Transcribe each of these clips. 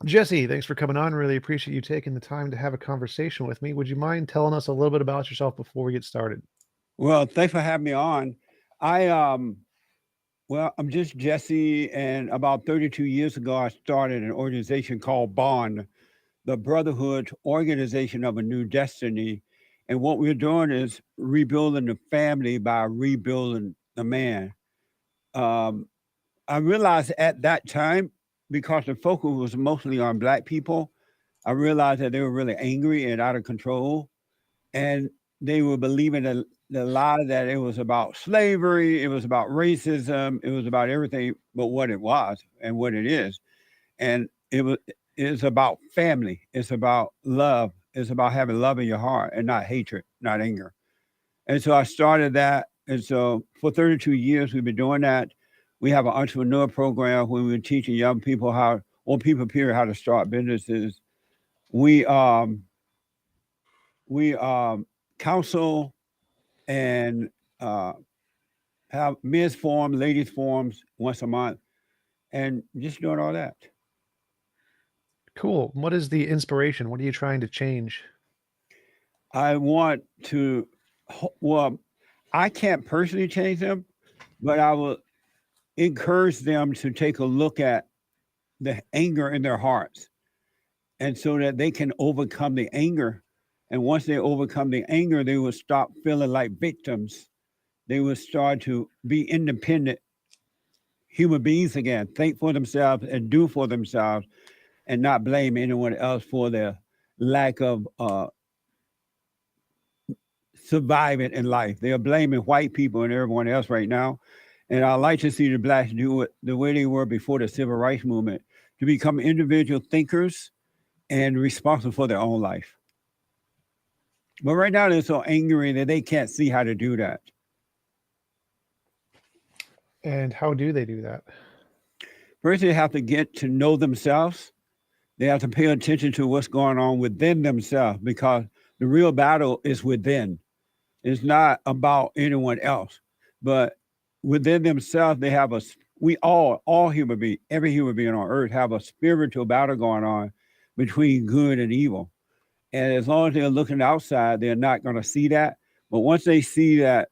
Jesse, thanks for coming on. Really appreciate you taking the time to have a conversation with me. Would you mind telling us a little bit about yourself before we get started? Well, thanks for having me on. I well, I'm just Jesse, and about 32 years ago, I started an organization called Bond, the Brotherhood Organization of a New Destiny. And what we're doing is rebuilding the family by rebuilding the man. Um, I realized at that time, because the focus was mostly on Black people, I realized that they were really angry and out of control. And they were believing the lie that it was about slavery, it was about racism, it was about everything but what it was and what it is. And it's about family, it's about love, it's about having love in your heart and not hatred, not anger. And so I started that. And so for 32 years, we've been doing that. We have an entrepreneur program where we're teaching young people how, or people period, how to start businesses. We counsel and uh, have men's forum, ladies forums once a month, and just doing all that. Cool. What is the inspiration? What are you trying to change? I want to, well, I can't personally change them, but I will encourage them to take a look at the anger in their hearts, and so that they can overcome the anger. And once they overcome the anger, they will stop feeling like victims. They will start to be independent human beings again, think for themselves and do for themselves, and not blame anyone else for their lack of surviving in life. They are blaming white people and everyone else right now. And I like to see the Blacks do it the way they were before the civil rights movement, to become individual thinkers and responsible for their own life. But right now, they're so angry that they can't see how to do that. And how do they do that? First, they have to get to know themselves. They have to pay attention to what's going on within themselves, because the real battle is within. It's not about anyone else, but within themselves, they have we all human beings, every human being on earth have a spiritual battle going on between good and evil. And as long as they're looking outside, they're not going to see that. But once they see that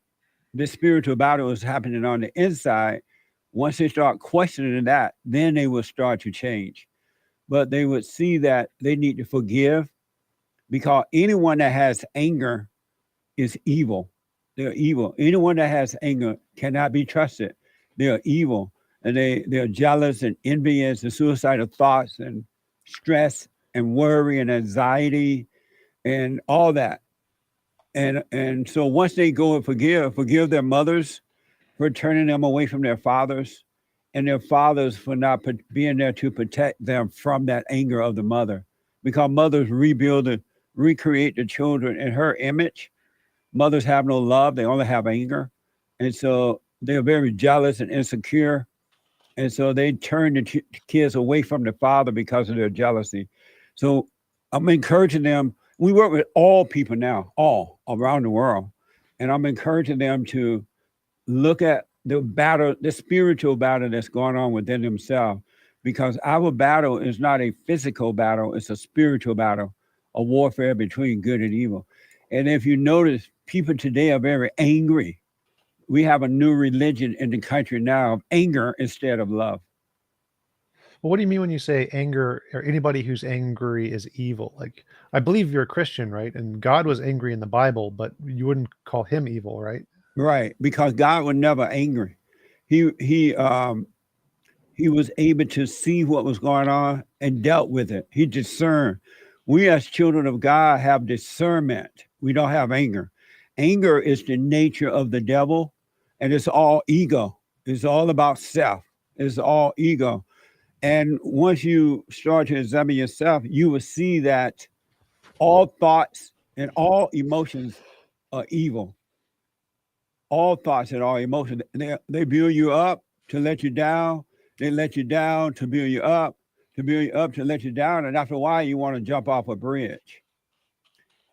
this spiritual battle is happening on the inside, once they start questioning that, then they will start to change. But they would see that they need to forgive, because anyone that has anger is evil. They're evil. Anyone that has anger cannot be trusted. They are evil, and they're jealous and envious and suicidal thoughts and stress and worry and anxiety and all that. And so once they go and forgive their mothers for turning them away from their fathers, and their fathers for not being there to protect them from that anger of the mother, because mothers rebuild and recreate the children in her image. Mothers have no love; they only have anger, and so they're very jealous and insecure, and so they turn the kids away from the father because of their jealousy. So I'm encouraging them. We work with all people now, all around the world, and I'm encouraging them to look at the battle, the spiritual battle that's going on within themselves, because our battle is not a physical battle, it's a spiritual battle, a warfare between good and evil. And if you notice, people today are very angry. We have a new religion in the country now of anger instead of love. Well, what do you mean when you say anger or anybody who's angry is evil? Like, I believe you're a Christian, right? And God was angry in the Bible, but you wouldn't call him evil, right? Right, because God was never angry. He was able to see what was going on and dealt with it. He discerned. We as children of God have discernment. We don't have anger. Anger is the nature of the devil, and it's all ego. It's all about self. It's all ego. And once you start to examine yourself, you will see that all thoughts and all emotions are evil. All thoughts and all emotions, they build you up to let you down. They let you down to build you up, to build you up to let you down. And after a while, you want to jump off a bridge.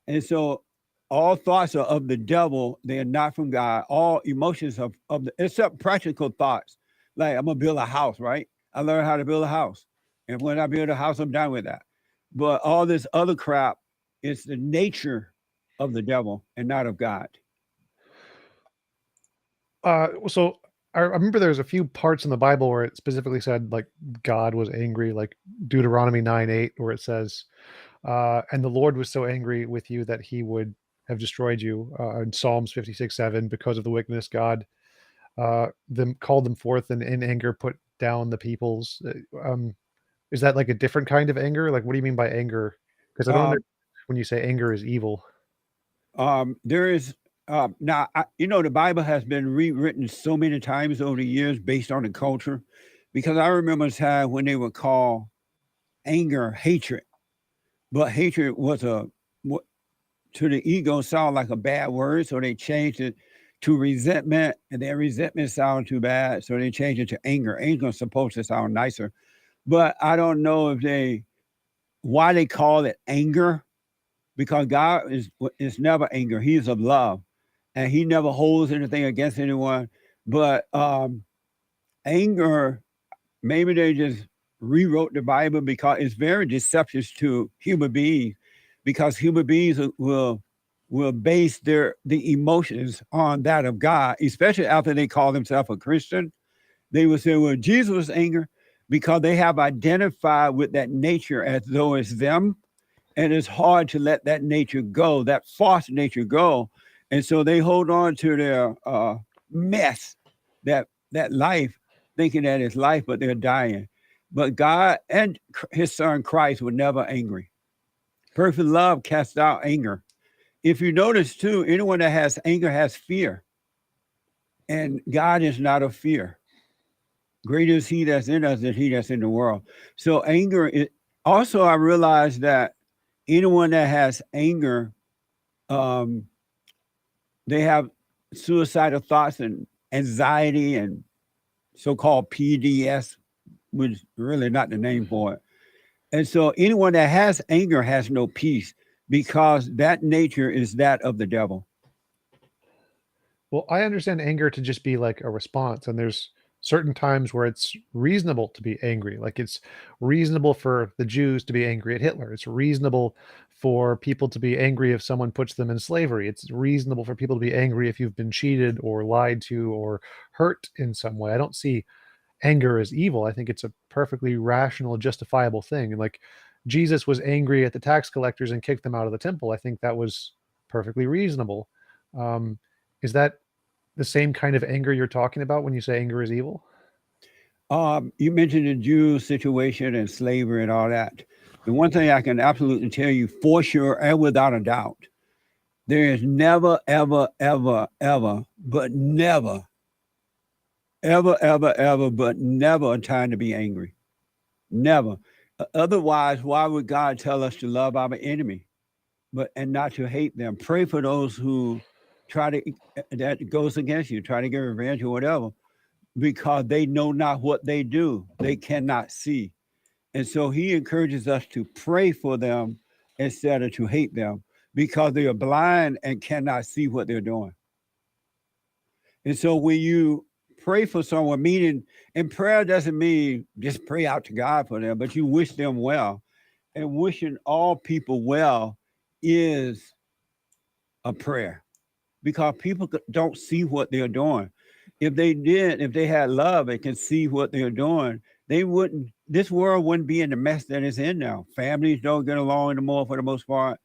And so all thoughts are of the devil. They are not from God. All emotions of the, except practical thoughts. Like, I'm going to build a house, right? I learned how to build a house. And when I build a house, I'm done with that. But all this other crap is the nature of the devil and not of God. So I remember there's a few parts in the Bible where it specifically said like God was angry, like Deuteronomy 9:8, where it says, and the Lord was so angry with you that he would have destroyed you. In Psalms 56:7, because of the wickedness, God them called them forth and in anger put down the peoples. Is that like a different kind of anger? Like, what do you mean by anger? Because I don't Um, understand when you say anger is evil. there is now, the Bible has been rewritten so many times over the years based on the culture, because I remember a time when they would call anger hatred, but hatred was what to the ego sound like a bad word, so they changed it to resentment, and then resentment sounded too bad, so they changed it to anger. Anger is supposed to sound nicer, but I don't know if why they call it anger, because God is never anger. He is of love, and he never holds anything against anyone. But anger, maybe they just rewrote the Bible because it's very deceptive to human beings, because human beings will base the emotions on that of God, especially after they call themselves a Christian. They will say, well, Jesus was angry, because they have identified with that nature as though it's them. And it's hard to let that nature go, that false nature go. And so they hold on to their mess, that life, thinking that it's life, but they're dying. But God and his son Christ were never angry. Perfect love casts out anger. If you notice too, anyone that has anger has fear. And God is not of fear. Greater is he that's in us than he that's in the world. So anger is also, I realized that anyone that has anger, um, they have suicidal thoughts and anxiety and so-called PDS, which is really not the name for it. And so anyone that has anger has no peace, because that nature is that of the devil. Well, I understand anger to just be like a response, and there's certain times where it's reasonable to be angry. Like it's reasonable for the Jews to be angry at Hitler. It's reasonable for people to be angry if someone puts them in slavery. It's reasonable for people to be angry if you've been cheated or lied to or hurt in some way. I don't see anger as evil. I think it's a perfectly rational, justifiable thing. And like Jesus was angry at the tax collectors and kicked them out of the temple. I think that was perfectly reasonable. Um, is that the same kind of anger you're talking about when you say anger is evil? You mentioned the Jew situation and slavery and all that. The one thing I can absolutely tell you for sure and without a doubt, there is never, ever, ever, ever, but never, ever, ever, ever, but never a time to be angry. Never. Otherwise, why would God tell us to love our enemy, and not to hate them? Pray for those who try to that goes against you, try to get revenge or whatever, because they know not what they do. They cannot see. And so he encourages us to pray for them instead of to hate them, because they are blind and cannot see what they're doing. And so when you pray for someone, meaning, and prayer doesn't mean just pray out to God for them, but you wish them well. And wishing all people well is a prayer, because people don't see what they're doing. If they did, if they had love and can see what they're doing, they wouldn't, this world wouldn't be in the mess that it's in now. Families don't get along anymore for the most part.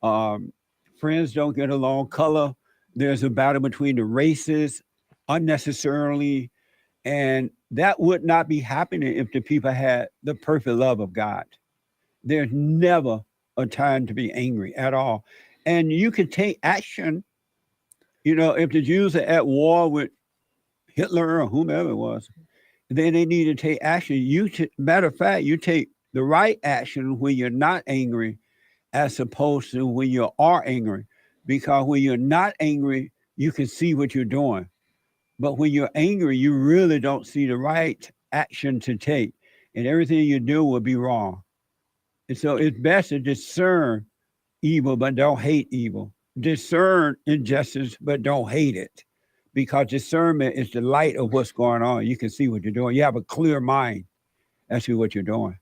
Um, Friends don't get along. Color, there's a battle between the races unnecessarily. And that would not be happening if the people had the perfect love of God. There's never a time to be angry at all. And you can take action. If the Jews are at war with Hitler or whomever it was, then they need to take action. Matter of fact, you take the right action when you're not angry, as opposed to when you are angry. Because when you're not angry, you can see what you're doing. But when you're angry, you really don't see the right action to take. And everything you do will be wrong. And so it's best to discern evil, but don't hate evil. discern injustice, but don't hate it. Because discernment is the light of what's going on. You can see what you're doing. You have a clear mind as to what you're doing.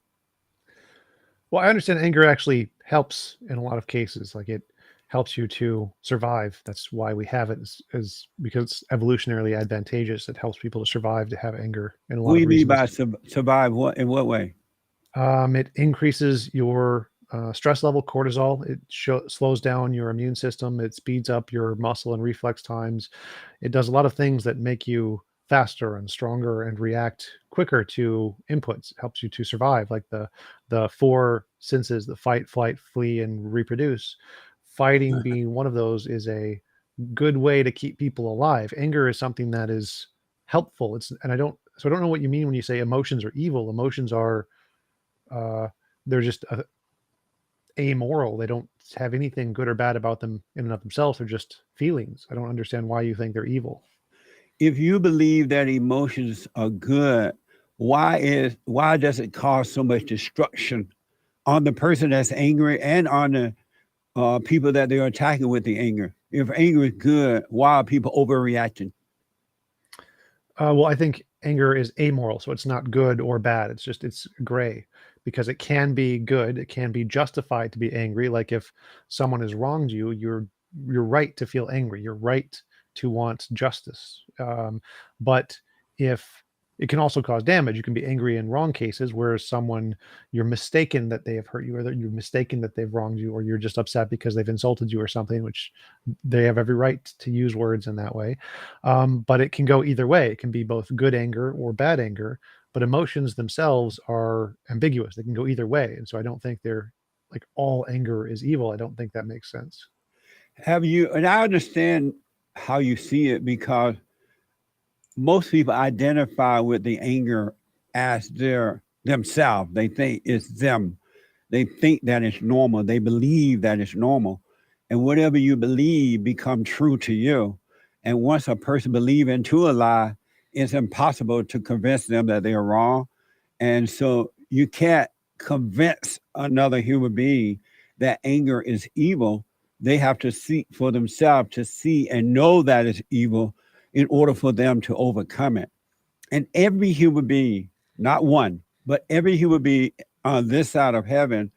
Well, I understand anger actually helps in a lot of cases. Like it helps you to survive. That's why we have it, is because it's evolutionarily advantageous. It helps people to survive, to have anger in a What lot do of you mean reasons. by survive? What in what way? It increases your stress level, cortisol. It slows down your immune system. It speeds up your muscle and reflex times. It does a lot of things that make you faster and stronger and react quicker to inputs. It helps you to survive, like the four senses: the fight, flight, flee, and reproduce. Fighting being one of those is a good way to keep people alive. Anger is something that is helpful. I don't know what you mean when you say emotions are evil. Emotions are uh, they're just amoral. They don't have anything good or bad about them in and of themselves. They're just feelings. I don't understand why you think they're evil. If you believe that emotions are good, why does it cause so much destruction on the person that's angry and on the people that they're attacking with the anger? If anger is good, why are people overreacting? Well, I think anger is amoral, so it's not good or bad. It's gray because it can be good. It can be justified to be angry. Like if someone has wronged you, you're right to feel angry. You're right to want justice. But if it can also cause damage, you can be angry in wrong cases where someone you're mistaken that they have hurt you, or that you're mistaken that they've wronged you, or you're just upset because they've insulted you or something, which they have every right to use words in that way. But it can go either way. It can be both good anger or bad anger, but emotions themselves are ambiguous. They can go either way. And so I don't think they're like all anger is evil. I don't think that makes sense. Have you, and I understand how you see it because most people identify with the anger as their themselves. They think it's them. They think that it's normal. They believe that it's normal. And whatever you believe become true to you. And once a person believes into a lie, it's impossible to convince them that they are wrong. And so you can't convince another human being that anger is evil. They have to seek for themselves to see and know that it's evil in order for them to overcome it. And every human being, not one, but every human being on this side of heaven,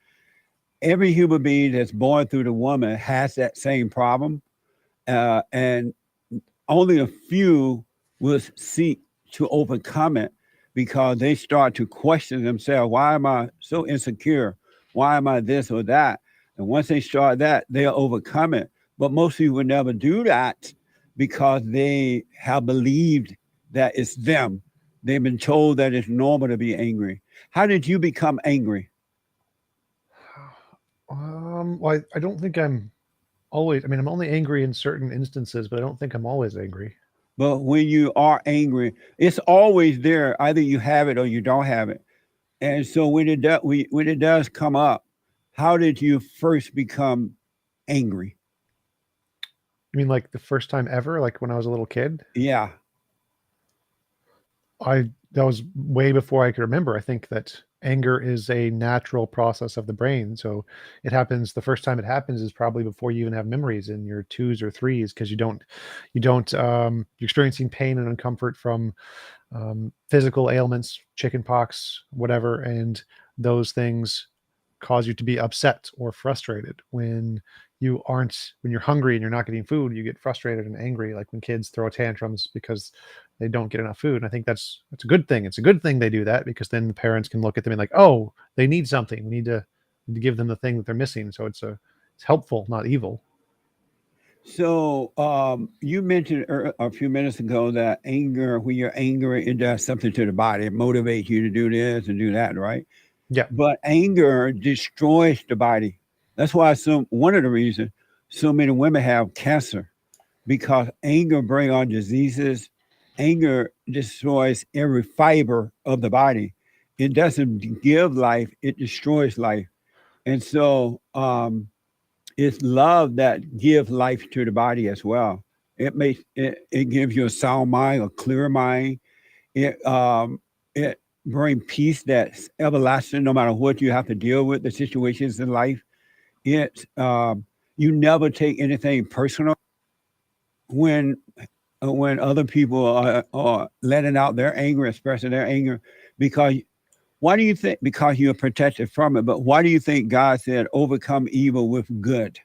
every human being that's born through the woman has that same problem. And only a few will seek to overcome it because they start to question themselves. Why am I so insecure? Why am I this or that? And once they start that, they'll overcome it. But most people would never do that because they have believed that it's them. They've been told that it's normal to be angry. How did you become angry? Well, I don't think I'm always, I mean, I'm only angry in certain instances, but I don't think I'm always angry. But when you are angry, it's always there. Either you have it or you don't have it. And so when it does come up, how did you first become angry? I mean, like the first time ever, like when I was a little kid, Yeah. that was way before I could remember. I think that anger is a natural process of the brain. So it happens, the first time it happens is probably before you even have memories in your twos or threes, because you're experiencing pain and uncomfort from physical ailments, chicken pox, whatever, and those things cause you to be upset or frustrated. When you're hungry and you're not getting food, you get frustrated and angry, like when kids throw tantrums because they don't get enough food. And I think that's a good thing. It's a good thing they do that, because then the parents can look at them and like, oh, they need something. We need to give them the thing that they're missing. So it's helpful, not evil. So you mentioned a few minutes ago that anger, when you're angry, it does something to the body. It motivates you to do this and do that, right? Yeah. But anger destroys the body. That's why one of the reasons so many women have cancer, because anger brings on diseases. Anger destroys every fiber of the body. It doesn't give life, it destroys life. And so it's love that gives life to the body as well. It gives you a sound mind, a clear mind. It brings peace that's everlasting no matter what you have to deal with, the situations in life. It you never take anything personal when other people are letting out their anger, expressing their anger, because why do you think? Because you're protected from it, but why do you think God said, "Overcome evil with good"?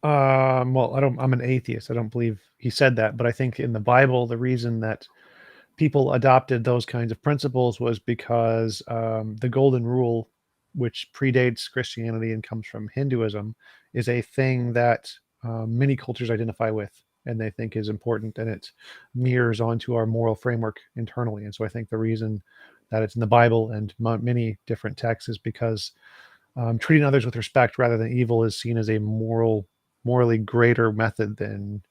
Well, I'm an atheist. I don't believe he said that, but I think in the Bible, the reason that people adopted those kinds of principles was because the golden rule, which predates Christianity and comes from Hinduism, is a thing that many cultures identify with and they think is important, and it mirrors onto our moral framework internally. And so I think the reason that it's in the Bible and many different texts is because treating others with respect rather than evil is seen as a morally greater method than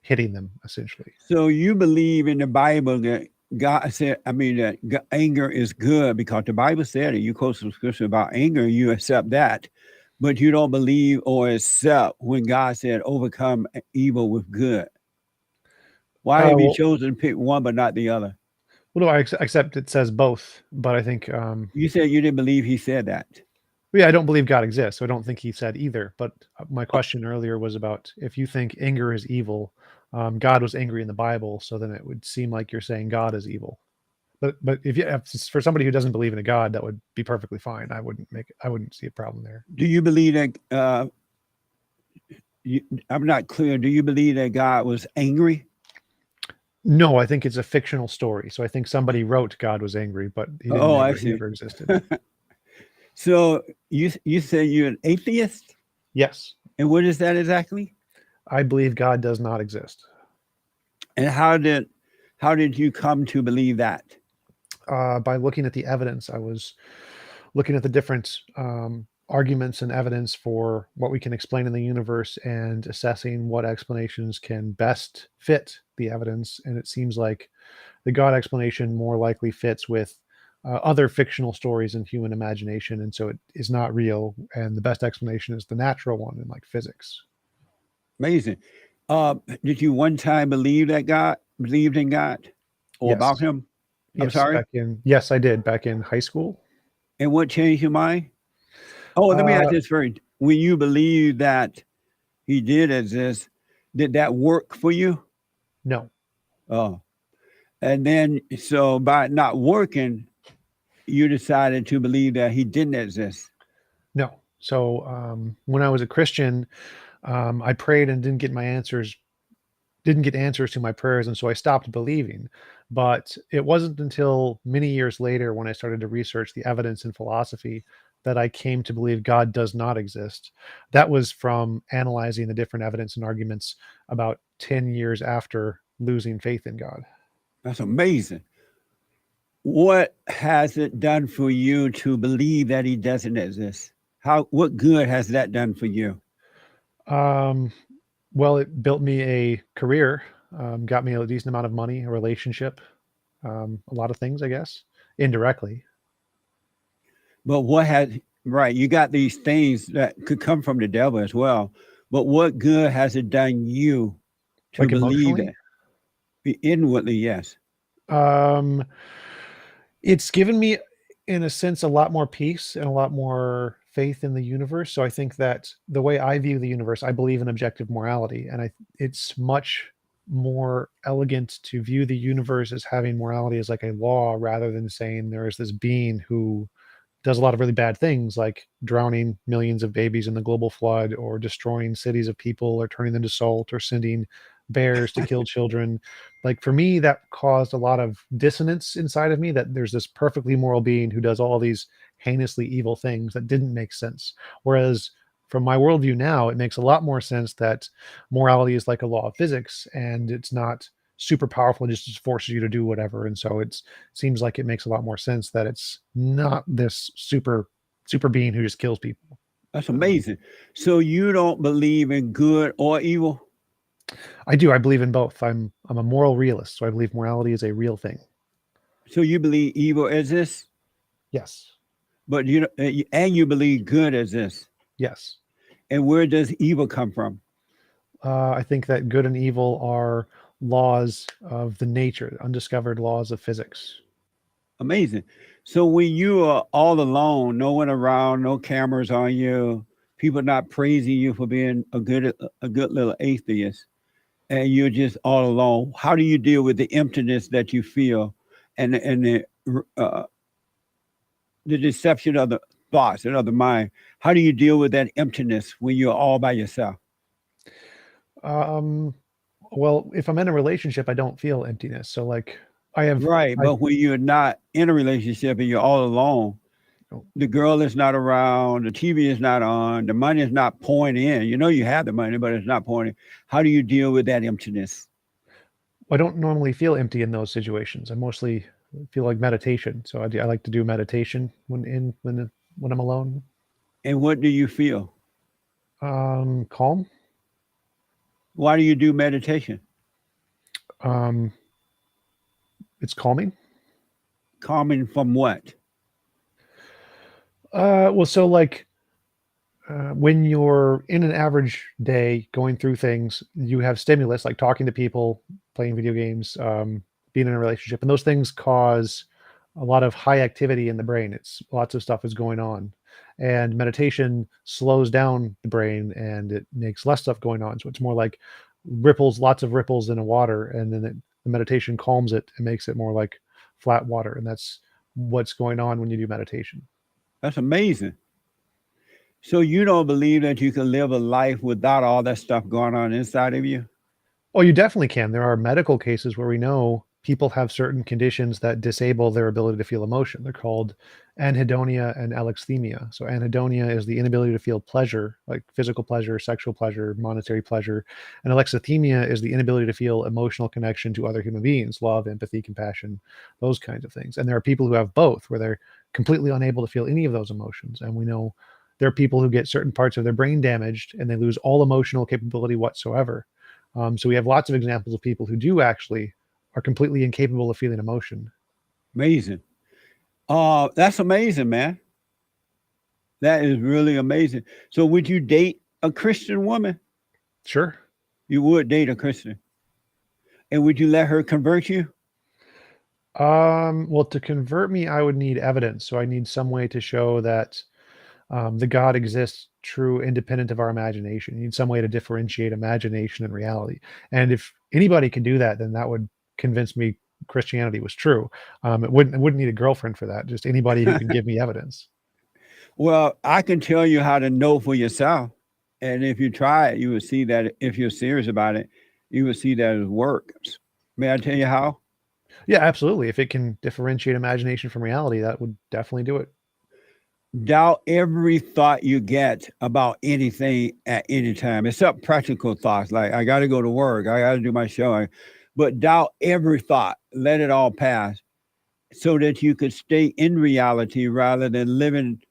hitting them, essentially. So you believe in the Bible that God said, I mean, that anger is good because the Bible said it. You quote some scripture about anger, you accept that, but you don't believe or accept when God said, "Overcome evil with good." Why have you Well, chosen to pick one but not the other? well, no, I accept it says both, but I think, You said you didn't believe he said that. yeah, I don't believe God exists, so I don't think he said either. But my question earlier was about if you think anger is evil, God was angry in the Bible, so then it would seem like you're saying God is evil. But if for somebody who doesn't believe in a God, that would be perfectly fine. I wouldn't see a problem there. Do you believe that? I'm not clear. Do you believe that God was angry? No, I think it's a fictional story. So I think somebody wrote God was angry, but Oh, I he see. never existed. So you say you're an atheist, Yes, and what is that exactly? I believe God does not exist. And how did you come to believe that? By looking at the evidence, I was looking at the different arguments and evidence for what we can explain in the universe and assessing what explanations can best fit the evidence. And it seems like the God explanation more likely fits with other fictional stories in human imagination. And so it is not real. And the best explanation is the natural one in like physics. Amazing. Did you one time believed in God or about Yes. him? I'm Yes. sorry. Yes, I did back in high school. And what changed your mind? Oh, let me ask Uh, this first. When you believe that he did exist, did that work for you? no, Oh, and then so by not working, you decided to believe that he didn't exist. no. So when I was a Christian, I prayed and didn't get answers to my prayers, and so I stopped believing. But it wasn't until many years later when I started to research the evidence in philosophy that I came to believe God does not exist. That was from analyzing the different evidence and arguments about 10 years after losing faith in God. That's amazing. What has it done for you to believe that he doesn't exist? What good has that done for you? Um, well, it built me a career, got me a decent amount of money, a relationship, a lot of things, I guess, indirectly. But right, you got these things that could come from the devil as well. But what good has it done you to Like believe emotionally. that? Inwardly, yes. Um, it's given me, in a sense, a lot more peace and a lot more faith in the universe. So I think that the way I view the universe, I believe in objective morality, and it's much more elegant to view the universe as having morality as like a law rather than saying there is this being who does a lot of really bad things like drowning millions of babies in the global flood or destroying cities of people or turning them to salt or sending bears to kill children. Like for me, that caused a lot of dissonance inside of me that there's this perfectly moral being who does all these heinously evil things that didn't make sense. Whereas from my worldview now, it makes a lot more sense that morality is like a law of physics and it's not super powerful and just forces you to do whatever. And so it's seems like it makes a lot more sense that it's not this super being who just kills people. That's Um, amazing. So you don't believe in good or evil? I do. I believe in both. I'm a moral realist, so I believe morality is a real thing. So you believe evil exists, Yes. but you believe good exists. Yes. And where does evil come from? I think that good and evil are laws of the nature, undiscovered laws of physics. Amazing. So when you are all alone, no one around, no cameras on you, people not praising you for being a good little atheist, and you're just all alone. How do you deal with the emptiness that you feel, and the deception of the thoughts and of the mind? How do you deal with that emptiness when you're all by yourself? Um, well, if I'm in a relationship, I don't feel emptiness. So like I have, Right, I, but when you're not in a relationship and you're all alone, the girl is not around, the TV is not on, the money is not pouring in. You know you have the money, but it's not pouring in. How do you deal with that emptiness? I don't normally feel empty in those situations. I mostly feel like meditation. So I like to do meditation when I'm alone. And what do you feel? Calm. Why do you do meditation? Um, it's calming. Calming from what? Well, so like when you're in an average day going through things, you have stimulus like talking to people, playing video games, being in a relationship, and those things cause a lot of high activity in the brain. It's lots of stuff is going on, and meditation slows down the brain and it makes less stuff going on. So it's more like ripples, lots of ripples in a water, and then the meditation calms it and makes it more like flat water, and that's what's going on when you do meditation. That's amazing. So you don't believe that you can live a life without all that stuff going on inside of you? Oh, you definitely can. There are medical cases where we know people have certain conditions that disable their ability to feel emotion. They're called anhedonia and alexithymia. So anhedonia is the inability to feel pleasure, like physical pleasure, sexual pleasure, monetary pleasure. And alexithymia is the inability to feel emotional connection to other human beings, love, empathy, compassion, those kinds of things. And there are people who have both, where they're completely unable to feel any of those emotions. And we know there are people who get certain parts of their brain damaged and they lose all emotional capability whatsoever. So we have lots of examples of people who do actually are completely incapable of feeling emotion. Amazing. That's amazing, man. That is really amazing. So would you date a Christian woman? Sure. You would date a Christian. And would you let her convert you? Well, to convert me, I would need evidence. So I need some way to show that the God exists true, independent of our imagination. You need some way to differentiate imagination and reality. And if anybody could do that, then that would convince me Christianity was true. It wouldn't need a girlfriend for that. Just anybody who can give me evidence. Well, I can tell you how to know for yourself. And if you try it, you will see that if you're serious about it, you will see that it works. May I tell you how? Yeah, absolutely. If it can differentiate imagination from reality, that would definitely do it. Doubt every thought you get about anything at any time, except practical thoughts like I got to go to work, I got to do my show. But doubt every thought, let it all pass so that you could stay in reality rather than living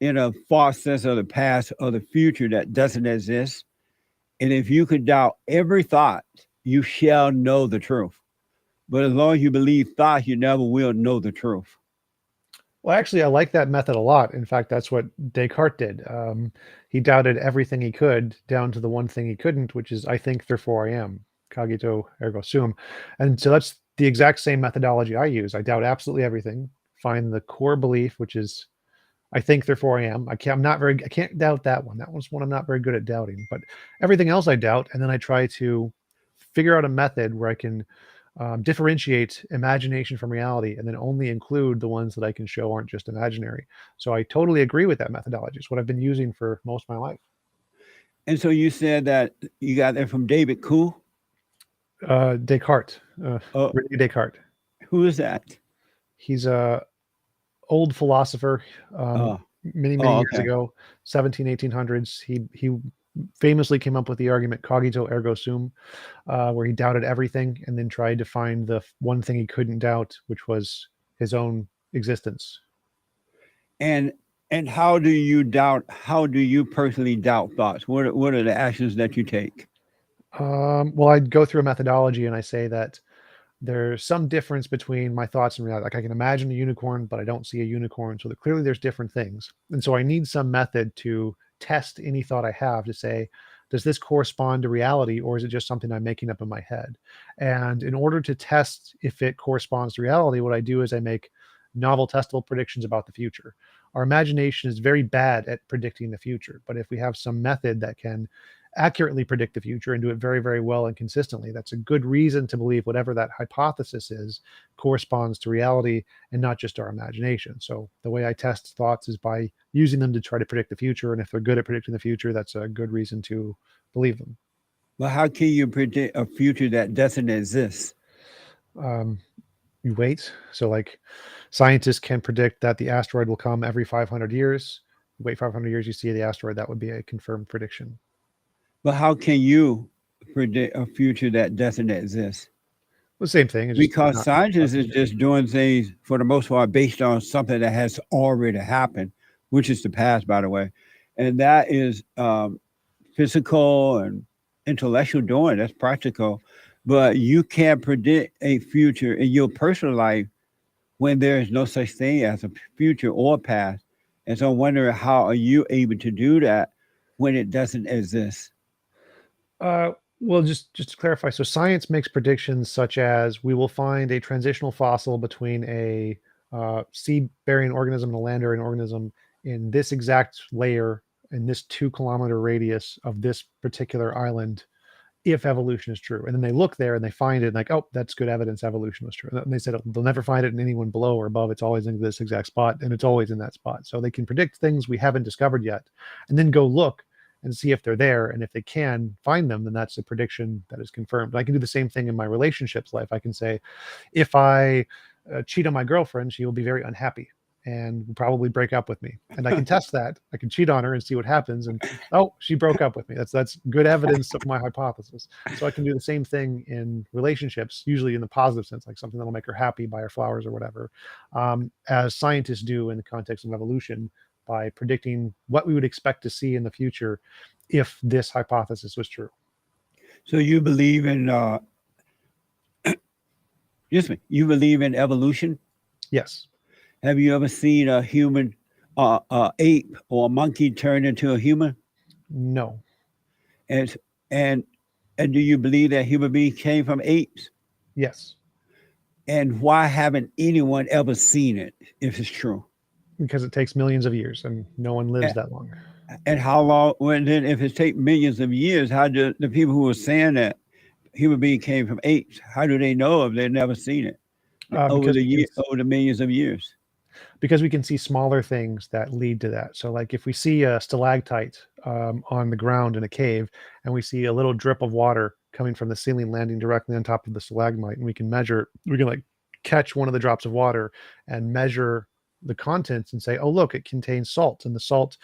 in a false sense of the past or the future that doesn't exist. And if you could doubt every thought, you shall know the truth. But as long as you believe thought, you never will know the truth. Well, actually, I like that method a lot. In fact, that's what Descartes did. He doubted everything he could down to the one thing he couldn't, which is I think, therefore I am. Cogito ergo sum. And so that's the exact same methodology I use. I doubt absolutely everything, find the core belief, which is I think, therefore I am. I can't doubt that one. That one's one I'm not very good at doubting, but everything else I doubt. And then I try to figure out a method where I can differentiate imagination from reality and then only include the ones that I can show aren't just imaginary. So I totally agree with that methodology. It's what I've been using for most of my life. And so you said that you got that from David Kuhl. Descartes, Uh, René Descartes. who is that? He's a old philosopher, Uh, many oh, years okay. ago, 1800s. He famously came up with the argument cogito ergo sum, where he doubted everything and then tried to find the one thing he couldn't doubt, which was his own existence. And how do you doubt? How do you personally doubt thoughts? What are the actions that you take? Well, I go through a methodology and I say that there's some difference between my thoughts and reality. Like I can imagine a unicorn, but I don't see a unicorn. So that clearly there's different things. And so I need some method to test any thought I have to say, does this correspond to reality or is it just something I'm making up in my head? And in order to test if it corresponds to reality, what I do is I make novel testable predictions about the future. our imagination is very bad at predicting the future. But if we have some method that can accurately predict the future and do it very, very well and consistently, that's a good reason to believe whatever that hypothesis is corresponds to reality and not just our imagination. So the way I test thoughts is by using them to try to predict the future. And if they're good at predicting the future, that's a good reason to believe them. Well, how can you predict a future that doesn't exist? Um, you wait. So, like, scientists can predict that the asteroid will come every 500 years. You wait 500 years, you see the asteroid. That would be a confirmed prediction. But how can you predict a future that doesn't exist? The same thing. It's just Because not. scientists is just doing things for the most part based on something that has already happened, which is the past, by the way, and that is physical and intellectual doing. That's practical, but you can't predict a future in your personal life when there is no such thing as a future or past. And so I'm wondering, how are you able to do that when it doesn't exist? Well, just to clarify, so science makes predictions such as we will find a transitional fossil between a seed-bearing organism and a land-bearing organism in this exact layer in this 2 kilometer radius of this particular island, if evolution is true. And then they look there and they find it and like, oh, that's good evidence evolution was true. And they said they'll never find it in anyone below or above. It's always in this exact spot, and it's always in that spot. So they can predict things we haven't discovered yet, and then go look and see if they're there. And if they can find them, then that's a prediction that is confirmed. I can do the same thing in my relationships life. I can say, if I cheat on my girlfriend, she will be very unhappy and will probably break up with me. And I can test that. I can cheat on her and see what happens. And oh, she broke up with me. That's good evidence of my hypothesis. So I can do the same thing in relationships, usually in the positive sense, like something that'll make her happy, buy her flowers or whatever, as scientists do in the context of evolution, by predicting what we would expect to see in the future if this hypothesis was true. So you believe in, excuse me, you believe in evolution? Yes. Have you ever seen a human, ape or a monkey turn into a human? No. And and and do you believe that human beings came from apes? Yes. And why haven't anyone ever seen it if it's true? Because it takes millions of years and no one lives that long. And how long? When then, if it takes millions of years, how do the people who are saying that human being came from apes? How do they know if they've never seen it over Because the we can over the millions of years? because we can see smaller things that lead to that. So, like if we see a stalactite on the ground in a cave, and we see a little drip of water coming from the ceiling, landing directly on top of the stalagmite, and we can measure, we can like catch one of the drops of water and measure the contents and say, oh, look, it contains salt, and the salt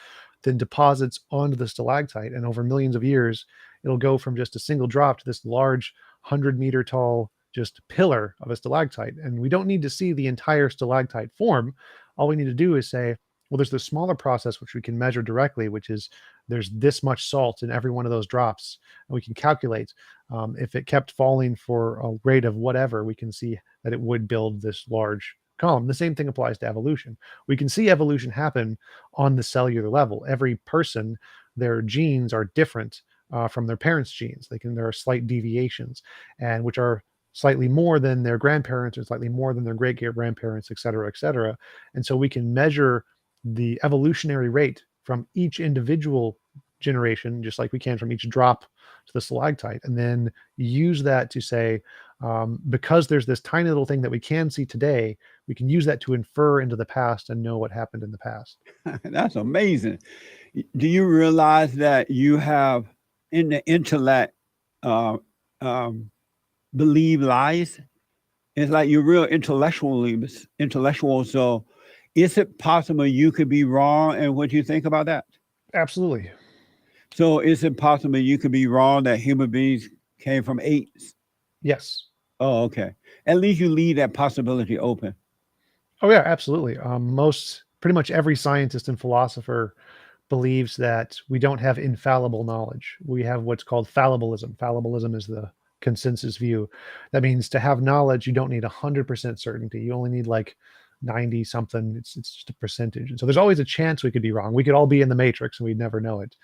then deposits onto the stalactite, and over millions of years, it'll go from just a single drop to this large 100-meter tall just pillar of a stalactite. And we don't need to see the entire stalactite form. All we need to do is say, well, there's this smaller process which we can measure directly, which is there's this much salt in every one of those drops. And we can calculate if it kept falling for a rate of whatever, we can see that it would build this large column. The same thing applies to evolution. We can see evolution happen on the cellular level. Every person, their genes are different from their parents' genes. There are slight deviations, and which are slightly more than their grandparents or slightly more than their great great grandparents, et cetera, et cetera. And so we can measure the evolutionary rate from each individual generation, just like we can from each drop to the stalactite, and then use that to say, because there's this tiny little thing that we can see today, we can use that to infer into the past and know what happened in the past. That's amazing. Do you realize that you have in the intellect uh, um, believe lies? It's like you're real intellectual. So, is it possible you could be wrong? And what do you think about that? Absolutely. So, is it possible you could be wrong that human beings came from apes? Yes. Oh, okay. At least you leave that possibility open. Oh yeah, absolutely. Pretty much every scientist and philosopher believes that we don't have infallible knowledge. We have what's called fallibilism. Fallibilism is the consensus view. That means to have knowledge, you don't need 100% certainty. You only need like 90 something. It's just a percentage. And so there's always a chance we could be wrong. We could all be in the matrix and we'd never know it.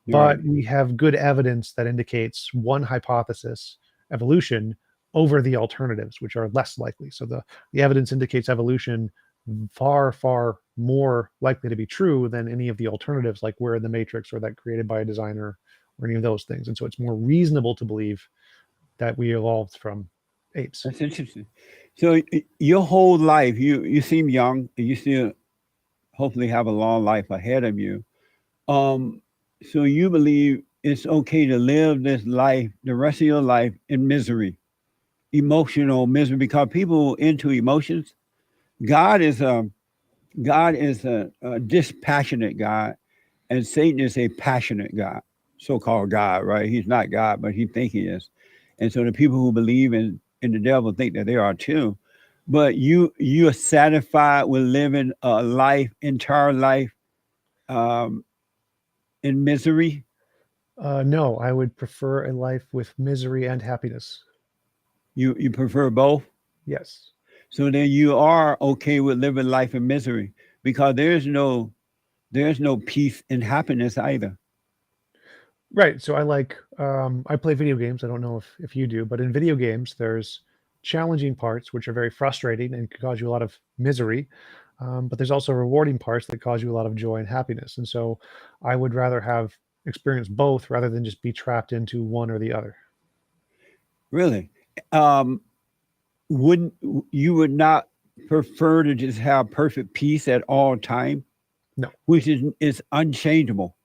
Right. But we have good evidence that indicates one hypothesis, evolution, over the alternatives, which are less likely. So the evidence indicates evolution far, far more likely to be true than any of the alternatives, like we're in the Matrix or that created by a designer or any of those things. And so it's more reasonable to believe that we evolved from apes. That's interesting. So your whole life, you seem young, and you still hopefully have a long life ahead of you. Um, so you believe it's okay to live this life, the rest of your life, in misery, emotional misery, because people into emotions. God is a God is a dispassionate God, and Satan is a passionate God, so-called God, right? He's not God, but he think he is. And so the people who believe in the devil think that they are too. But you are satisfied with living a life, entire life, um, in misery. No, I would prefer a life with misery and happiness. You prefer both. Yes. So then you are okay with living life in misery because there's no peace and happiness either. Right. So I play video games. I don't know if you do, but in video games, there's challenging parts which are very frustrating and can cause you a lot of misery. But there's also rewarding parts that cause you a lot of joy and happiness. And so I would rather have experienced both rather than just be trapped into one or the other. Really. Um, wouldn't you would not prefer to just have perfect peace at all time, No. which is unchangeable.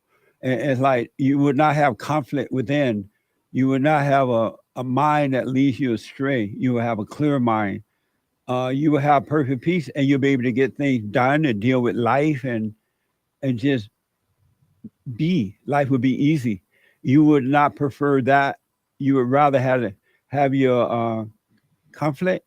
It's like you would not have conflict within. You would not have a mind that leads you astray. You would have a clear mind. You will have perfect peace, and you'll be able to get things done and deal with life and just be. Life would be easy. You would not prefer that. You would rather have your conflict.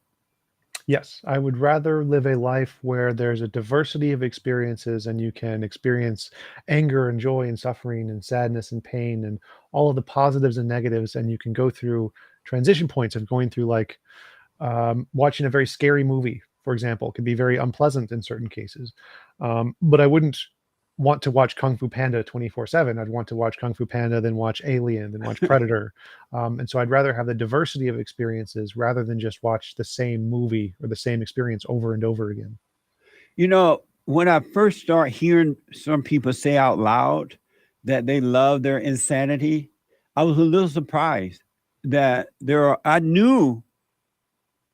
Yes, I would rather live a life where there's a diversity of experiences and you can experience anger and joy and suffering and sadness and pain and all of the positives and negatives. And you can go through transition points of going through watching a very scary movie, for example, can be very unpleasant in certain cases. But I wouldn't want to watch Kung Fu Panda 24/7. I'd want to watch Kung Fu Panda, then watch Alien, then watch Predator. And so I'd rather have the diversity of experiences rather than just watch the same movie or the same experience over and over again. You know, when I first start hearing some people say out loud that they love their insanity, I was a little surprised that I knew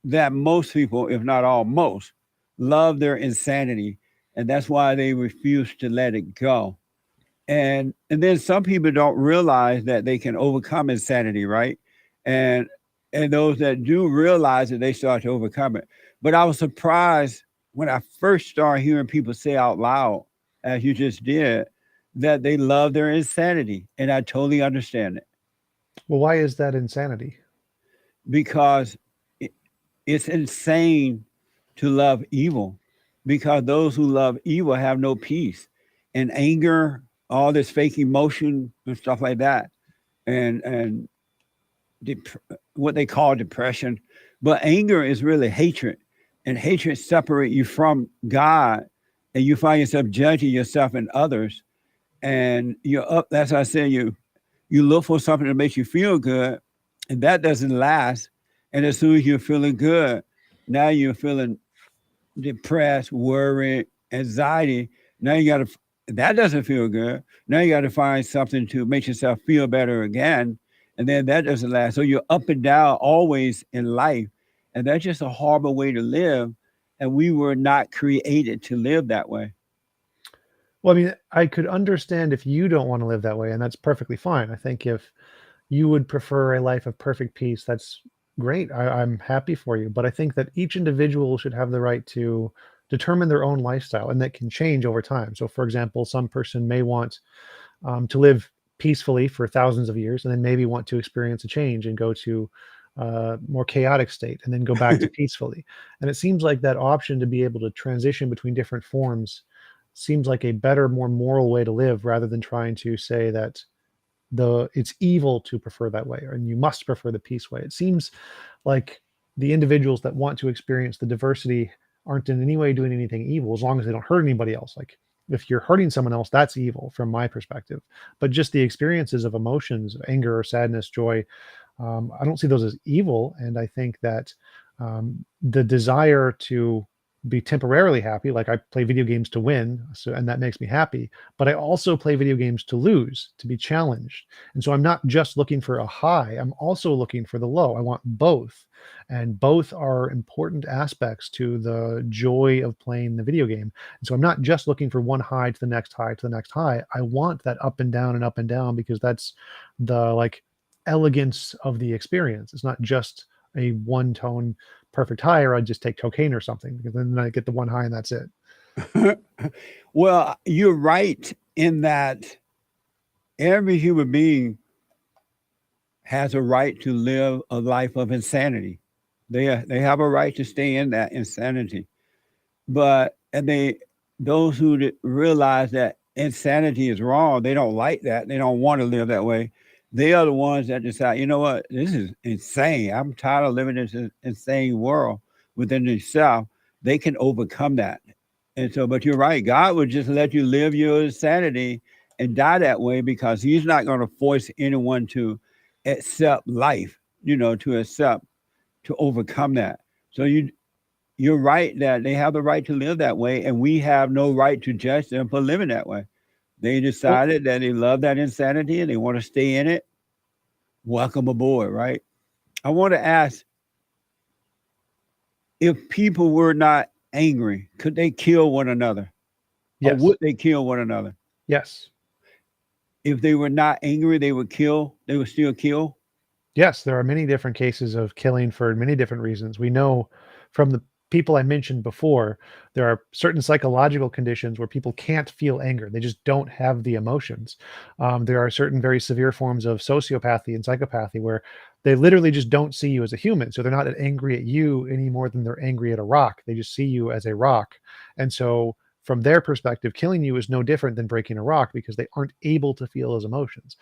that most people, if not all, most, love their insanity. And that's why they refuse to let it go. And then some people don't realize that they can overcome insanity, right? And and those that do realize it, they start to overcome it. But I was surprised when I first started hearing people say out loud, as you just did, that they love their insanity. And I totally understand it Well, why is that insanity? because it, it's insane to love evil because those who love evil have no peace and anger, all this fake emotion and stuff like that, and what they call depression. But anger is really hatred, and hatred separate you from God, and you find yourself judging yourself and others, and you're up. That's why I say you look for something that makes you feel good, and that doesn't last. And as soon as you're feeling good, now you're feeling depressed, worried, anxiety. Now you got to, that doesn't feel good. Now you got to find something to make yourself feel better again. And then that doesn't last. So you're up and down always in life. And that's just a horrible way to live. And we were not created to live that way. Well, I mean, I could understand if you don't want to live that way, and that's perfectly fine. I think if you would prefer a life of perfect peace, that's great. I'm happy for you. But I think that each individual should have the right to determine their own lifestyle, and that can change over time. So, for example, some person may want to live peacefully for thousands of years, and then maybe want to experience a change and go to more chaotic state, and then go back to peacefully. And it seems like that option to be able to transition between different forms seems like a better, more moral way to live, rather than trying to say that the it's evil to prefer that way and you must prefer the peace way. It seems like the individuals that want to experience the diversity aren't in any way doing anything evil as long as they don't hurt anybody else. Like if you're hurting someone else, that's evil from my perspective. But just the experiences of emotions, anger or sadness, joy, I don't see those as evil. And I think that the desire to be temporarily happy. Like I play video games to win, so and that makes me happy. But I also play video games to lose, to be challenged. And so I'm not just looking for a high, I'm also looking for the low. I want both. And both are important aspects to the joy of playing the video game. And so I'm not just looking for one high to the next high to the next high. I want that up and down and up and down because that's the like elegance of the experience. It's not just a one tone perfect high, or I'd just take cocaine or something because then I get the one high and that's it. Well, you're right in that every human being has a right to live a life of insanity. They have a right to stay in that insanity. But and those who realize that insanity is wrong, they don't like that. They don't want to live that way. They are the ones that decide, you know what, this is insane. I'm tired of living in this insane world within themselves. They can overcome that. And so, but you're right. God would just let you live your insanity and die that way because He's not going to force anyone to accept life, to accept, to overcome that. So you're right that they have the right to live that way, and we have no right to judge them for living that way. They Well, decided that they love that insanity and they want to stay in it. Welcome aboard, right? I want to ask, if people were not angry, could they kill one another? Or yes, would they kill one another? yes, If they were not angry, they would kill, they would still kill. yes. There are many different cases of killing for many different reasons. We know from the people I mentioned before, there are certain psychological conditions where people can't feel anger. They just don't have the emotions. There are certain very severe forms of sociopathy and psychopathy where they literally just don't see you as a human. So they're not angry at you any more than they're angry at a rock. They just see you as a rock. And so from their perspective, killing you is no different than breaking a rock because they aren't able to feel those emotions.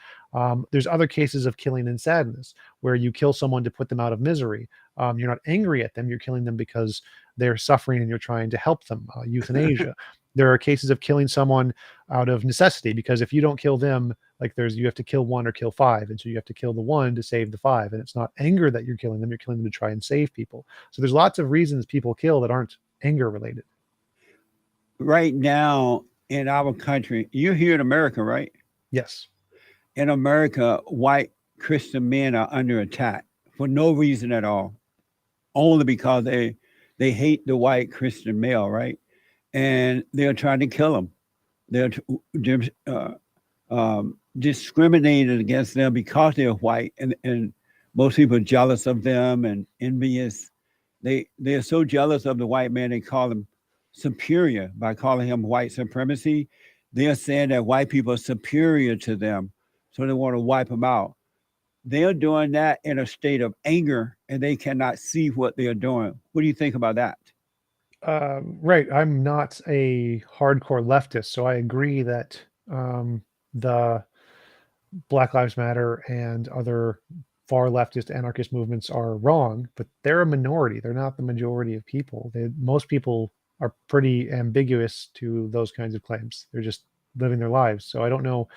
There's other cases of killing in sadness where you kill someone to put them out of misery. You're not angry at them, you're killing them because they're suffering and you're trying to help them. Euthanasia. There are cases of killing someone out of necessity because if you don't kill them, like you have to kill one or kill five, and so you have to kill the one to save the five. And it's not anger that you're killing them; you're killing them to try and save people. So there's lots of reasons people kill that aren't anger related. Right now in our country, you're here in America, right? Yes. In America, white Christian men are under attack for no reason at all, only because they hate the white Christian male, right? And they're trying to kill them. They're discriminated against them because they're white, and most people are jealous of them and envious. They're so jealous of the white man they call him superior by calling him white supremacy. They're saying that white people are superior to them, so they want to wipe them out. They're doing that in a state of anger, and they cannot see what they are doing. What do you think about that? Right. I'm not a hardcore leftist, so I agree that the Black Lives Matter and other far leftist anarchist movements are wrong, but they're a minority. They're not the majority of people. Most people are pretty ambiguous to those kinds of claims. They're just living their lives. So I don't know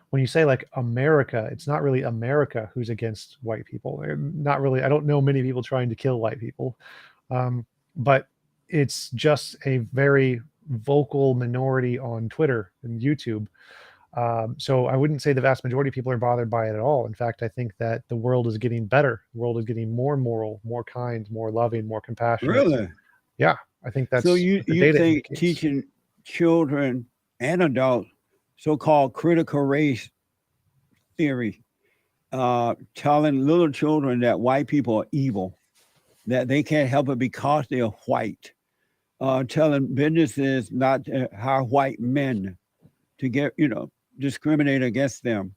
when you say like America, it's not really America who's against white people. They're not really. I don't know many people trying to kill white people, but it's just a very vocal minority on Twitter and YouTube. So I wouldn't say the vast majority of people are bothered by it at all. In fact, I think that the world is getting better. The world is getting more moral, more kind, more loving, more compassionate. Really? Yeah, I think So that's you what the you data think indicates. teaching children and adults so-called critical race theory, telling little children that white people are evil, that they can't help it because they are white, telling businesses not to hire white men to discriminate against them.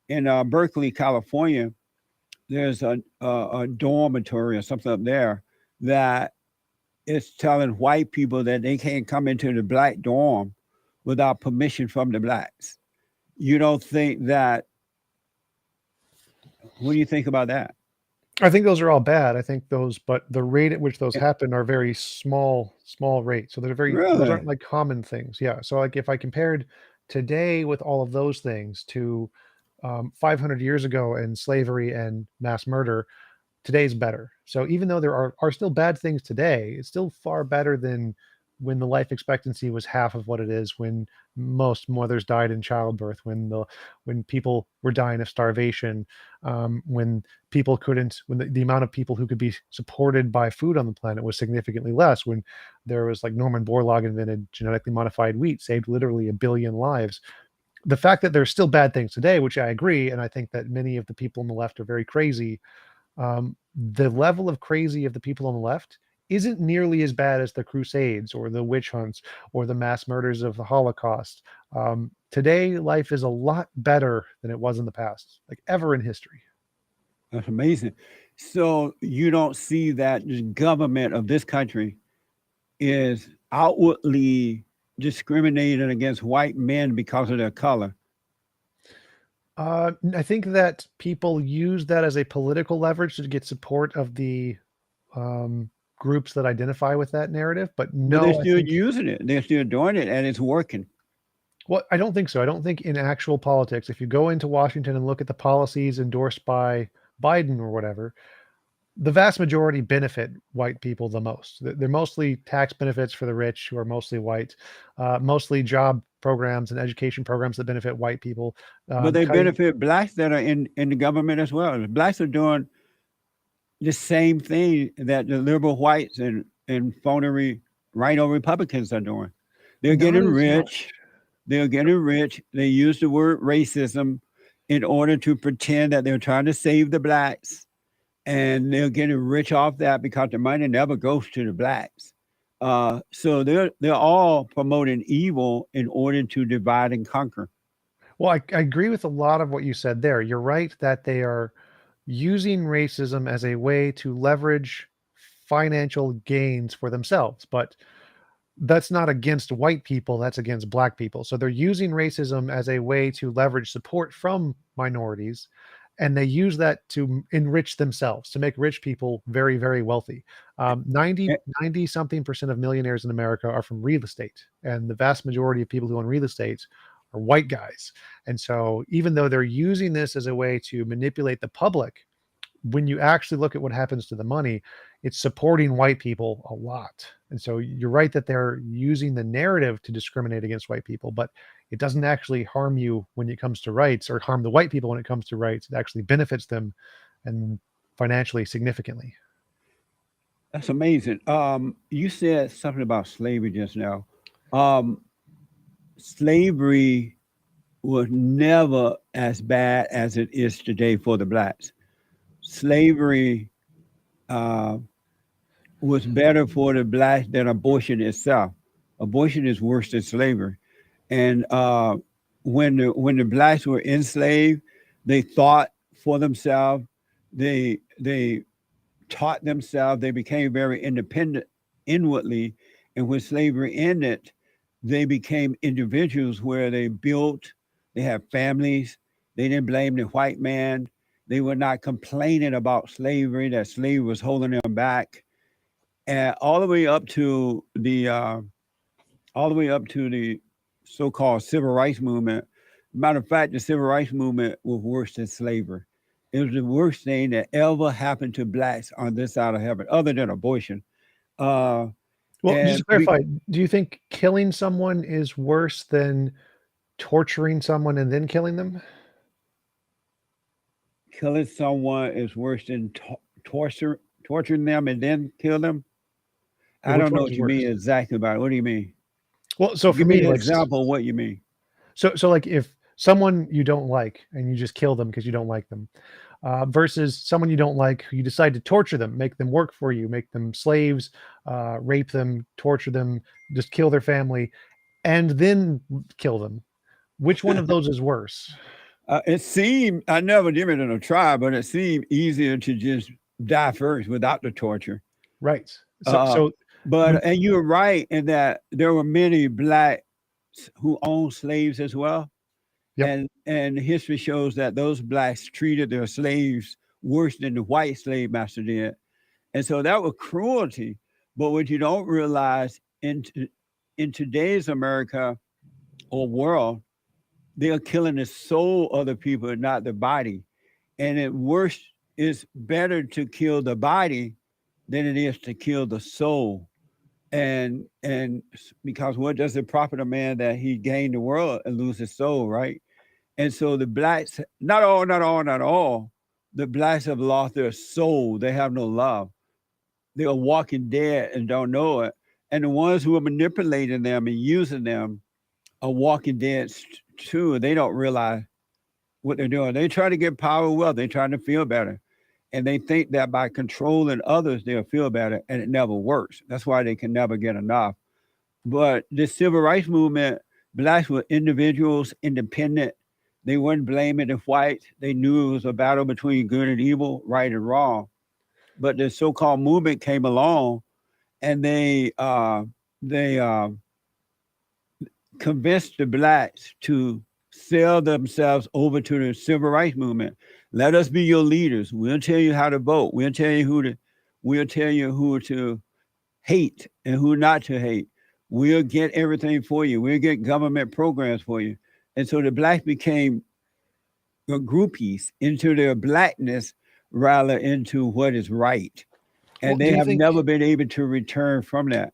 In Berkeley, California, there's a dormitory or something up there that is telling white people that they can't come into the black dorm without permission from the blacks. You don't think that? What do you think about that? I think those are all bad. I think those, but the rate at which those Eh, happen are very small rates. So those Really? aren't like common things. Yeah. So like if I compared today with all of those things to 500 years ago and slavery and mass murder, today's better. So even though there are still bad things today, it's still far better than when the life expectancy was half of what it is, when most mothers died in childbirth, when people were dying of starvation, when people couldn't, when the amount of people who could be supported by food on the planet was significantly less, when there was like Norman Borlaug invented genetically modified wheat, saved literally a billion lives. The fact that there's still bad things today, which I agree, and I think that many of the people on the left are very crazy, the level of crazy of the people on the left isn't nearly as bad as the Crusades or the witch hunts or the mass murders of the Holocaust. Today, life is a lot better than it was in the past, like ever in history. That's amazing. So you don't see that the government of this country is outwardly discriminating against white men because of their color. I think that people use that as a political leverage to get support of the groups that identify with that narrative. But But they're no, I still think, using it. They're still doing it, and it's working. well, I don't think so. I don't think in actual politics, if you go into Washington and look at the policies endorsed by Biden or whatever, the vast majority benefit white people the most. They're mostly tax benefits for the rich who are mostly white, mostly job programs and education programs that benefit white people. But they Cutting, benefit blacks that are in the government as well. The blacks are doing the same thing that the liberal whites and phony right-o Republicans are doing. They're not getting as rich. much. They're getting rich. They use the word racism in order to pretend that they're trying to save the blacks, and they're getting rich off that because the money never goes to the blacks. So they're all promoting evil in order to divide and conquer. Well, I agree with a lot of what you said there. You're right that they are using racism as a way to leverage financial gains for themselves, but that's not against white people, that's against black people. So they're using racism as a way to leverage support from minorities, and they use that to enrich themselves, to make rich people very, very wealthy. 90 something percent of millionaires in America are from real estate, and the vast majority of people who own real estate are white guys. And so even though they're using this as a way to manipulate the public, when you actually look at what happens to the money, it's supporting white people a lot. And so you're right that they're using the narrative to discriminate against white people, but it doesn't actually harm you when it comes to rights, or harm the white people when it comes to rights. It actually benefits them, and financially significantly. That's amazing. You said something about slavery just now. Um, Slavery was never as bad as it is today for the blacks. Slavery uh, was better for the blacks than abortion itself. Abortion is worse than slavery. And when the blacks were enslaved, they thought for themselves. They taught themselves. They became very independent inwardly. And when slavery ended, they became individuals where they built, they had families. They didn't blame the white man. They were not complaining about slavery, that slavery was holding them back. And all the way up to the so-called civil rights movement. Matter of fact, the civil rights movement was worse than slavery. It was the worst thing that ever happened to blacks on this side of heaven, other than abortion. Uh, Well, just and to clarify, do you think killing someone is worse than torturing someone and then killing them? killing someone is worse than torturing them and then kill them. Yeah, I which don't know one is what you mean worse? exactly about it. What do you mean? Well, so for Give me me, an like, example of what you mean. so like if someone you don't like and you just kill them because you don't like them, versus someone you don't like who you decide to torture them, make them work for you, make them slaves, rape them, torture them, just kill their family, and then kill them. Which one of those is worse? It seemed, I never given it a try, but it seemed easier to just die first without the torture. Right. So Uh, so when, and you're right in that there were many blacks who owned slaves as well. yep. And history shows that those blacks treated their slaves worse than the white slave master did. And so that was cruelty. But what you don't realize in today's America or world, they are killing the soul of the people and not the body. And it worse it's better to kill the body than it is to kill the soul. And because what does it profit a man that he gain the world and lose his soul, right? And so the blacks, not all, the blacks have lost their soul. They have no love. They are walking dead and don't know it. And the ones who are manipulating them and using them are walking dead too. They don't realize what they're doing. They try to get power, wealth. They're trying to feel better. And they think that by controlling others, they'll feel better. And it never works. That's why they can never get enough. But the civil rights movement, blacks were individuals, independent. They weren't blaming the whites. They knew it was a battle between good and evil, right and wrong. But the so-called movement came along, and they convinced the blacks to sell themselves over to the civil rights movement. Let us be your leaders. We'll tell you how to vote. We'll tell you who to hate and who not to hate. We'll get everything for you. We'll get government programs for you. And so the blacks became groupies into their blackness rather into what is right. And Well, they have never been able to return from that.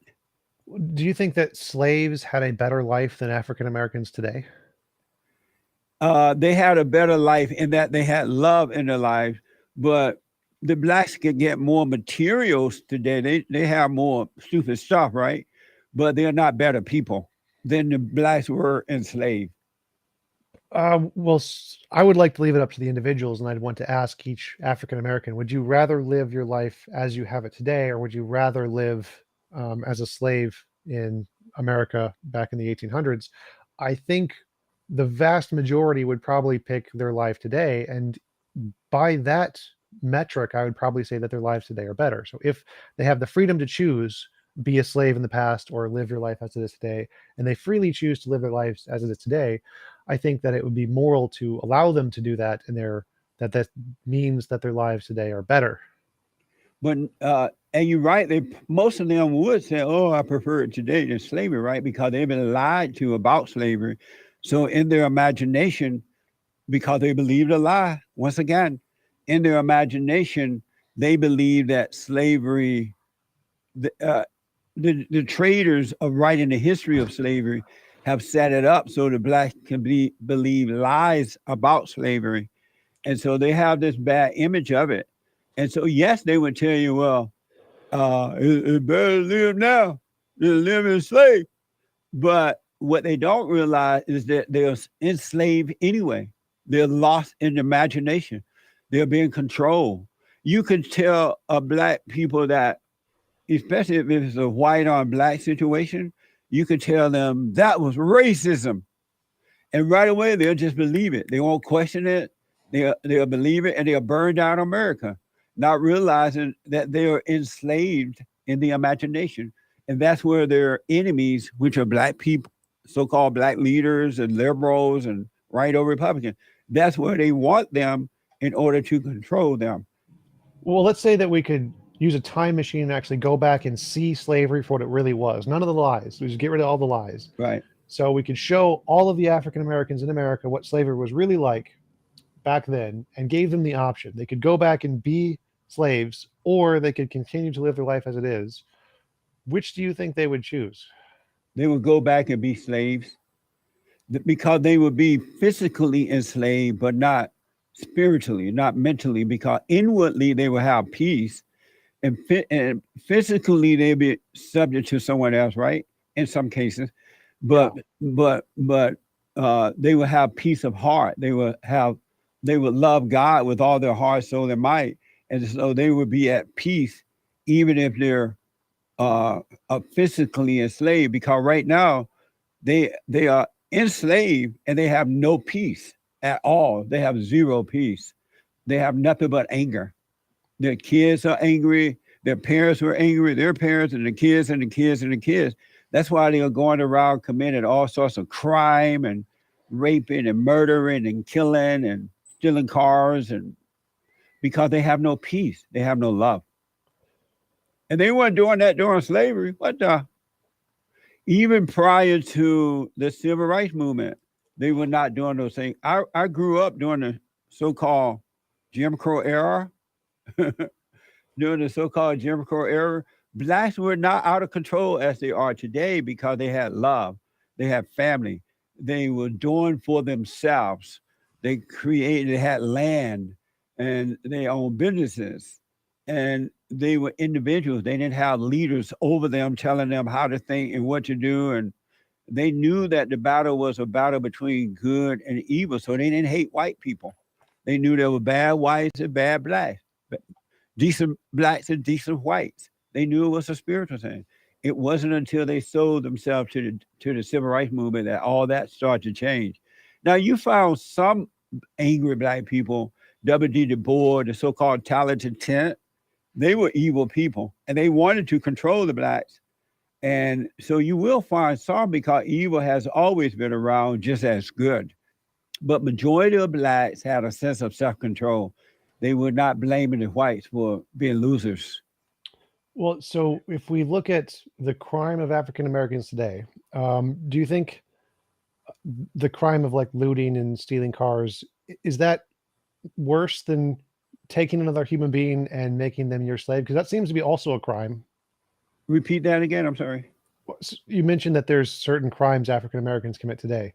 do you think that slaves had a better life than African Americans today? They had a better life in that they had love in their lives, but the blacks can get more materials today. They have more stupid stuff, right? But they're not better people than the blacks were enslaved. Well, I would like to leave it up to the individuals, and I'd want to ask each African American, would you rather live your life as you have it today, or would you rather live as a slave in America back in the 1800s? I think the vast majority would probably pick their life today. And by that metric, I would probably say that their lives today are better. So if they have the freedom to choose, be a slave in the past or live your life as it is today, and they freely choose to live their lives as it is today, I think that it would be moral to allow them to do that, and that means that their lives today are better. But and you're right. Most of them would say, "Oh, I prefer it today than slavery," right? Because they've been lied to about slavery. So in their imagination, because they believed a lie, once again, in their imagination, they believe that slavery, the traders of writing the history of slavery have set it up so the blacks can believe lies about slavery. And so they have this bad image of it. And so, yes, they would tell you, well, it's better to live now than live enslaved. But what they don't realize is that they're enslaved anyway. They're lost in imagination. They're being controlled. You can tell a black people that, especially if it's a white on black situation, you can tell them that was racism. And right away, they'll just believe it. They won't question it. They'll believe it, and they'll burn down America, not realizing that they are enslaved in the imagination. And that's where their enemies, which are black people, so-called black leaders and liberals and right-o Republicans, that's where they want them in order to control them. Well, let's say that we could use a time machine and actually go back and see slavery for what it really was. None of the lies. We just get rid of all the lies. Right. So we could show all of the African Americans in America what slavery was really like back then, and gave them the option. They could go back and be slaves, or they could continue to live their life as it is. Which do you think they would choose? They would go back and be slaves because they would be physically enslaved, but not spiritually, not mentally, because inwardly they would have peace, and physically they'd be subject to someone else, right? In some cases, but they would have peace of heart. They would love God with all their heart, soul, and might, and so they would be at peace, even if they're physically enslaved. Because right now they are enslaved and they have no peace at all. They have zero peace. They have nothing but anger. Their kids are angry. Their parents were angry. Their parents and the kids and the kids and the kids. That's why they are going around committing all sorts of crime and raping and murdering and killing and stealing cars, and because they have no peace. They have no love. And they weren't doing that during slavery. What the? Even prior to the civil rights movement, they were not doing those things. I grew up during the so-called Jim Crow era, During the so-called Jim Crow era, blacks were not out of control as they are today because they had love, they had family, they were doing for themselves. They had land, and they owned businesses, and they were individuals. They didn't have leaders over them telling them how to think and what to do, and they knew that the battle was a battle between good and evil, so they didn't hate white people. They knew there were bad whites and bad blacks, decent blacks and decent whites. They knew it was a spiritual thing. It wasn't until they sold themselves to the civil rights movement that all that started to change. Now you found some angry black people, W.D. Du Bois, the so-called talented tent. They were evil people, and they wanted to control the blacks. And so you will find some, because evil has always been around just as good. But majority of blacks had a sense of self-control. They were not blaming the whites for being losers. Well, so if we look at the crime of African Americans today, do you think the crime of like looting and stealing cars, is that worse than taking another human being and making them your slave? Because that seems to be also a crime. Repeat that again. I'm sorry. You mentioned that there's certain crimes African Americans commit today.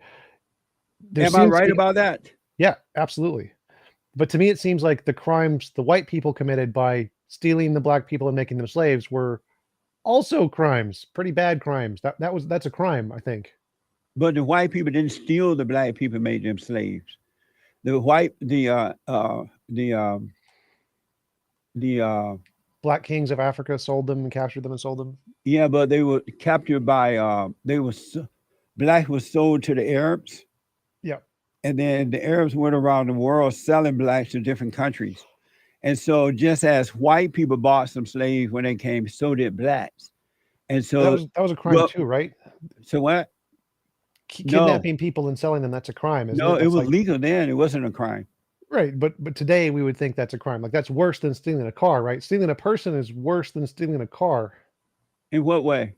Am I right about that? Yeah, absolutely. But to me, it seems like the crimes the white people committed by stealing the black people and making them slaves were also crimes, pretty bad crimes. That's a crime, I think. But the white people didn't steal the black people, made them slaves. The Black kings of Africa sold them and captured them and sold them. Yeah, but they were captured by black was sold to the Arabs. Yeah. And then the Arabs went around the world selling blacks to different countries. And so just as white people bought some slaves when they came, so did blacks. And so that was a crime too, right? So what? Kidnapping people and selling them, that's a crime, isn't it? No, it was legal then. It wasn't a crime. Right, but today we would think that's a crime. Like that's worse than stealing a car, right? Stealing a person is worse than stealing a car. In what way?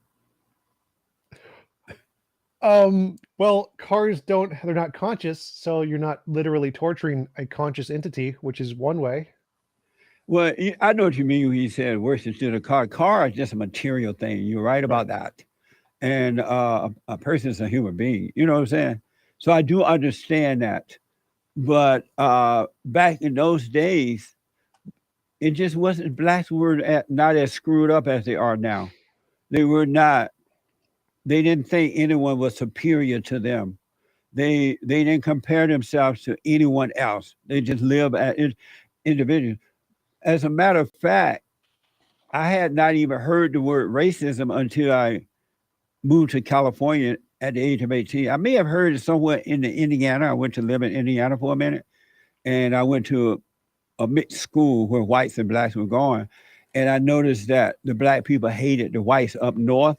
Well, cars they're not conscious, so you're not literally torturing a conscious entity, which is one way. Well, I know what you mean when you said worse than stealing a car. Car is just a material thing. You're right about that. And a person is a human being. You know what I'm saying? So I do understand that. But back in those days, it just wasn't. Blacks were not as screwed up as they are now. They were not. They didn't think anyone was superior to them. They didn't compare themselves to anyone else. They just lived as individuals. As a matter of fact, I had not even heard the word racism until I moved to California at the age of 18. I may have heard it somewhere in Indiana. I went to live in Indiana for a minute, and I went to a mixed school where whites and blacks were going. And I noticed that the black people hated the whites up north,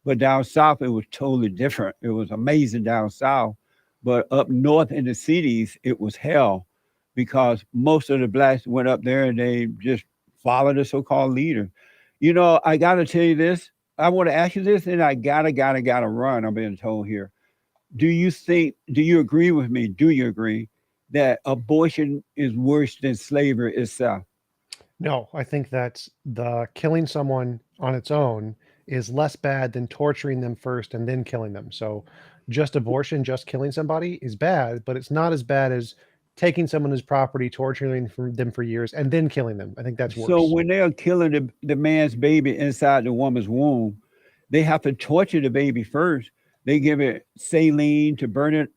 but down south, it was totally different. It was amazing down south. But up north in the cities, it was hell, because most of the blacks went up there and they just followed the so-called leader. You know, I got to tell you this. I want to ask you this, and I gotta run. I'm being told here. Do you agree with me? Do you agree that abortion is worse than slavery itself? No, I think that the killing someone on its own is less bad than torturing them first and then killing them. So just abortion, just killing somebody is bad, but it's not as bad as taking someone's property, torturing them for years, and then killing them. I think that's worse. So when they are killing the man's baby inside the woman's womb, they have to torture the baby first. They give it saline to burn it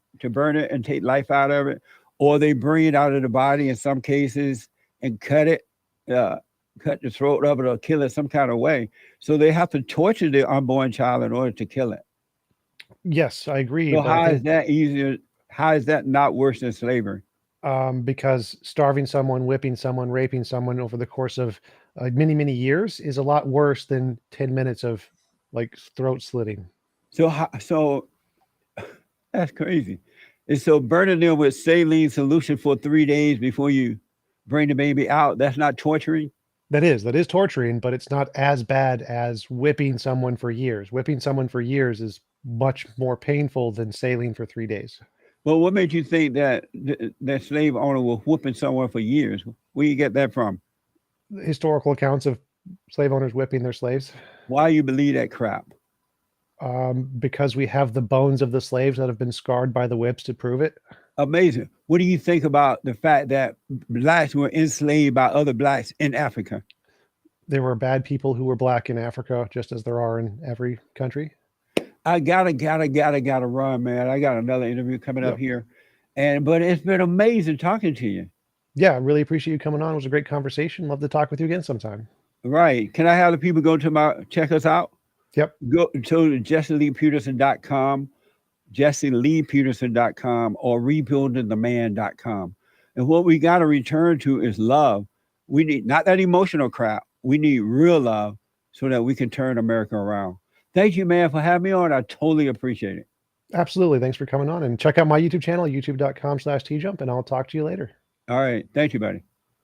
and take life out of it, or they bring it out of the body in some cases and cut the throat of it or kill it some kind of way. So they have to torture the unborn child in order to kill it. Yes, I agree. So how is that easier? How is that not worse than slavery? Because starving someone, whipping someone, raping someone over the course of many, many years is a lot worse than 10 minutes of like throat slitting. So that's crazy. And so burning them with saline solution for 3 days before you bring the baby out, that's not torturing? That is torturing, but it's not as bad as whipping someone for years. Whipping someone for years is much more painful than saline for 3 days. Well, what made you think that that slave owner was whooping someone for years? Where you get that from? historical accounts of slave owners whipping their slaves. Why you believe that crap? Because we have the bones of the slaves that have been scarred by the whips to prove it. Amazing. What do you think about the fact that blacks were enslaved by other blacks in Africa? There were bad people who were black in Africa, just as there are in every country. I gotta run, man. I got another interview coming up Yep. here. But it's been amazing talking to you. Yeah, I really appreciate you coming on. It was a great conversation. Love to talk with you again sometime. Right. Can I have the people go to check us out? Yep. Go to JesseLeePeterson.com, JesseLeePeterson.com, or rebuildingtheman.com. And what we got to return to is love. We need not that emotional crap. We need real love so that we can turn America around. Thank you, man, for having me on. I totally appreciate it. Absolutely. Thanks for coming on. And check out my YouTube channel, youtube.com/TJump, and I'll talk to you later. All right. Thank you, buddy.